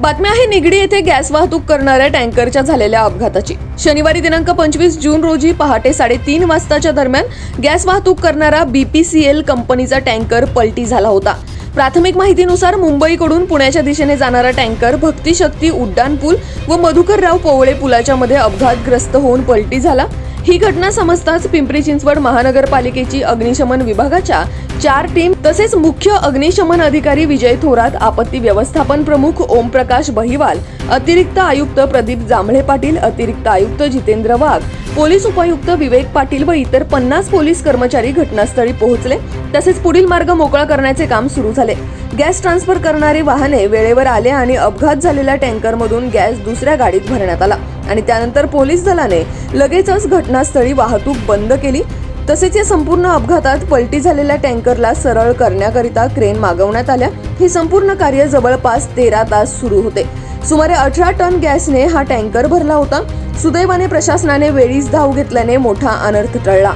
बातमी आहे निगडी येथे गॅस वाहतूक करणाऱ्या टँकरच्या झालेल्या अपघाताची। शनिवारी दिनांक 25 जून रोजी पहाटे 3:30 वाजताच्या दरम्यान गॅस वाहतूक करणारा BPCL कंपनीचा टँकर पलटी झाला होता। प्राथमिक माहितीनुसार मुंबईकडून पुण्याच्या दिशेने जाणारा टँकर भक्ती शक्ती उड्डाण पूल व मधुकरराव पोवळे पुलाच्या मध्ये अपघातग्रस्त होऊन पलटी झाला। ही घटना समजताच पिंपरी चिंचवड महानगरपालिकेची अग्निशमन विभागाच्या 4 टीम तसेच मुख्य अग्निशमन अधिकारी विजय थोरात, आपत्ती व्यवस्थापन प्रमुख ओमप्रकाश बहिवाल, अतिरिक्त आयुक्त प्रदीप जांभळे पाटील, अतिरिक्त आयुक्त जितेंद्र वाघ, पोलीस उपायुक्त विवेक पाटील व इतर 50 पोलीस कर्मचारी घटनास्थळी पोहोचले। तसेच पुढील मार्ग मोकळा करण्याचे काम सुरू झाले। गॅस ट्रान्सफर करणारी वाहने वेळेवर आले आणि अपघात झालेल्या टँकरमधून गॅस दुसऱ्या गाडीत भरण्यात आला आणि त्यानंतर पोलीस दलाने लगेचच घटनास्थळी वाहतूक बंद केली। तसेच या संपूर्ण अपघातात पलटी झालेल्या टँकरला सरळ करण्याकरिता क्रेन मागवण्यात आल्या। हे संपूर्ण कार्य जवळपास 13 तास सुरू होते। सुमारे 18 टन गॅसने हा टँकर भरला होता। सुदैवाने प्रशासनाने वेळीच धाव घेतल्याने मोठा अनर्थ टळला।